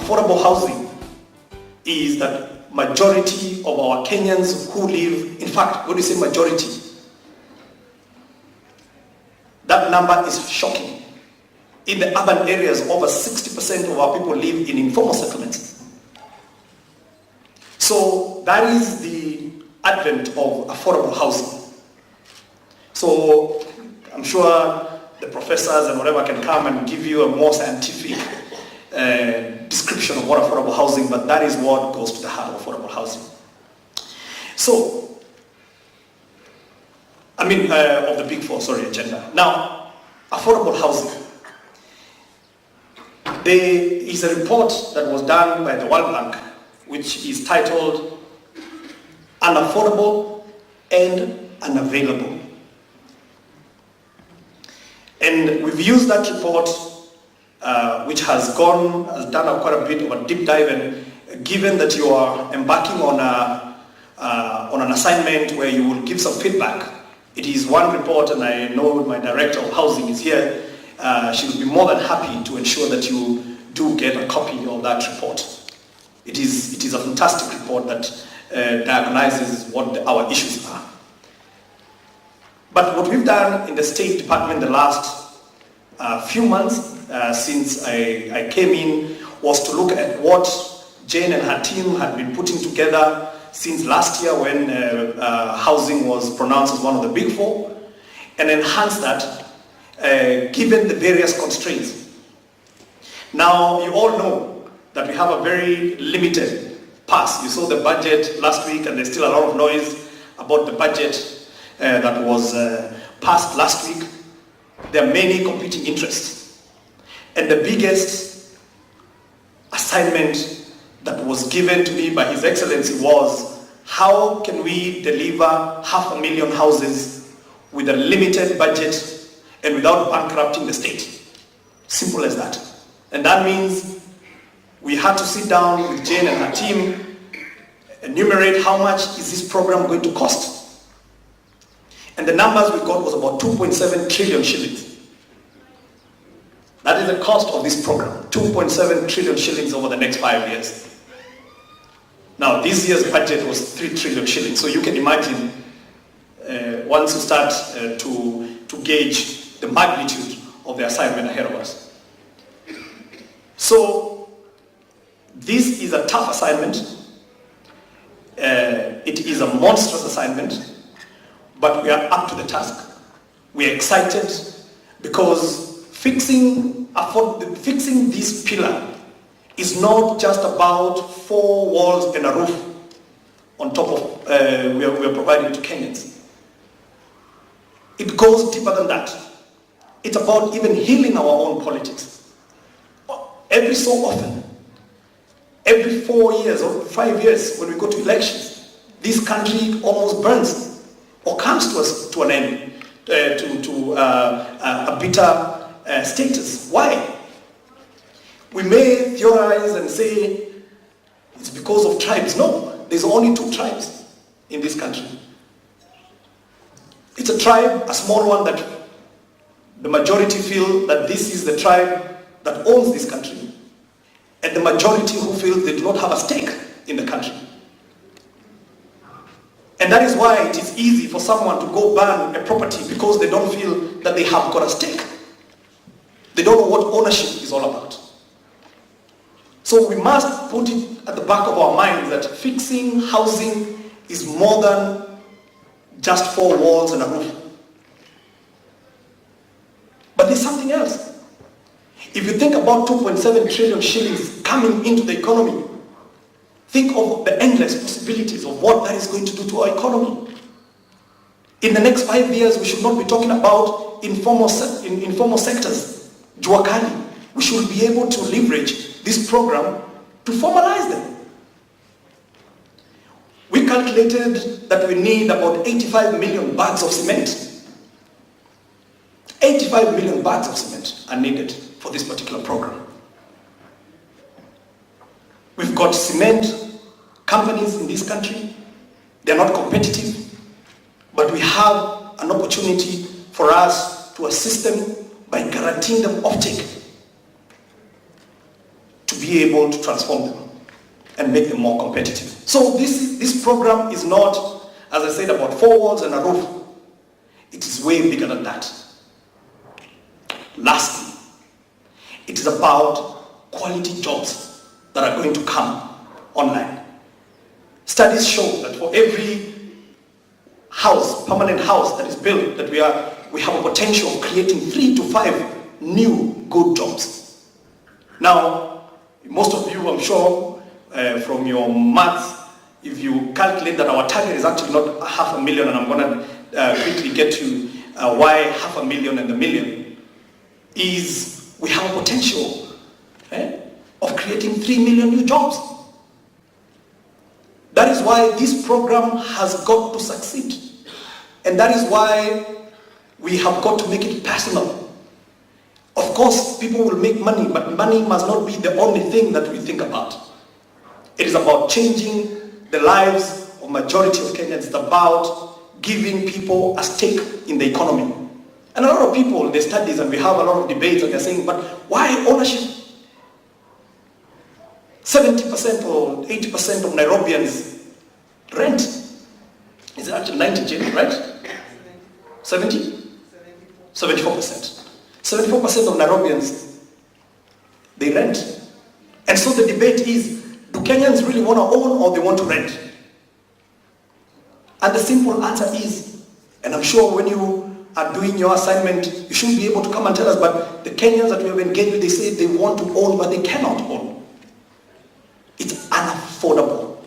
affordable housing is that majority of our Kenyans who live, in fact, when we say majority, that number is shocking. In the urban areas, over 60% of our people live in informal settlements. So that is the advent of affordable housing. So I'm sure the professors and whatever can come and give you a more scientific description of what affordable housing, but that is what goes to the heart of affordable housing. So, of the Big Four, agenda. Now, affordable housing. There is a report that was done by the World Bank, which is titled Unaffordable and Unavailable. And we've used that report, which has done quite a bit of a deep dive, and given that you are embarking on an assignment where you will give some feedback. It is one report, and I know my director of housing is here. She will be more than happy to ensure that you do get a copy of that report. It is a fantastic report that diagnoses what our issues are. But what we've done in the State Department the last few months since I came in was to look at what Jane and her team had been putting together since last year when housing was pronounced as one of the Big Four, and enhance that given the various constraints. Now, you all know that we have a very limited pass. You saw the budget last week, and there's still a lot of noise about the budget that was passed last week. There are many competing interests. And the biggest assignment that was given to me by His Excellency was, how can we deliver 500,000 houses with a limited budget and without bankrupting the state? Simple as that. And that means we had to sit down with Jane and her team, enumerate how much is this program going to cost. And the numbers we got was about 2.7 trillion shillings. That is the cost of this program, 2.7 trillion shillings over the next 5 years. Now, this year's budget was 3 trillion shillings. So you can imagine, once you start to gauge the magnitude of the assignment ahead of us. So, this is a tough assignment. It is a monstrous assignment, but we are up to the task. We are excited because fixing this pillar is not just about 4 walls and a roof on top of we are providing to Kenyans. It goes deeper than that. It's about even healing our own politics. Every so often, every 4 years or 5 years when we go to elections, this country almost burns or comes to an end, to a bitter status. Why? We may theorize and say it's because of tribes. No, there's only 2 tribes in this country. It's a tribe, a small one, that the majority feel that this is the tribe that owns this country, and the majority who feel they do not have a stake in the country. And that is why it is easy for someone to go burn a property, because they don't feel that they have got a stake. They don't know what ownership is all about. So we must put it at the back of our minds that fixing housing is more than just 4 walls and a roof. But there's something else. If you think about 2.7 trillion shillings coming into the economy, think of the endless possibilities of what that is going to do to our economy. In the next 5 years, we should not be talking about informal sectors, jua kali. We should be able to leverage this program to formalize them. We calculated that we need about 85 million bags of cement. 85 million bags of cement are needed for this particular program. We've got cement companies in this country. They're not competitive, but we have an opportunity for us to assist them by guaranteeing them offtake. to be able to transform them and make them more competitive. So this program is not, as I said, about 4 walls and a roof. It is way bigger than that. Lastly, it is about quality jobs that are going to come online. Studies show that for every house, permanent house that is built, that we have a potential of creating 3 to 5 new good jobs. Now, most of you, I'm sure, from your maths, if you calculate that our target is actually not 500,000, and I'm going to quickly get to why 500,000 and the million, is we have a potential of creating 3 million new jobs. That is why this program has got to succeed. And that is why we have got to make it personal. Of course, people will make money, but money must not be the only thing that we think about. It is about changing the lives of majority of Kenyans. It's about giving people a stake in the economy. And a lot of people, they studies, and we have a lot of debates, and they're saying, but why ownership? 70% or 80% of Nairobians rent. Is it actually 90, right? 70? 74%. 74% of Nairobians, they rent. And so the debate is, do Kenyans really want to own or they want to rent? And the simple answer is, and I'm sure when you are doing your assignment, you should be able to come and tell us, but the Kenyans that we have engaged with, they say they want to own, but they cannot own. It's unaffordable.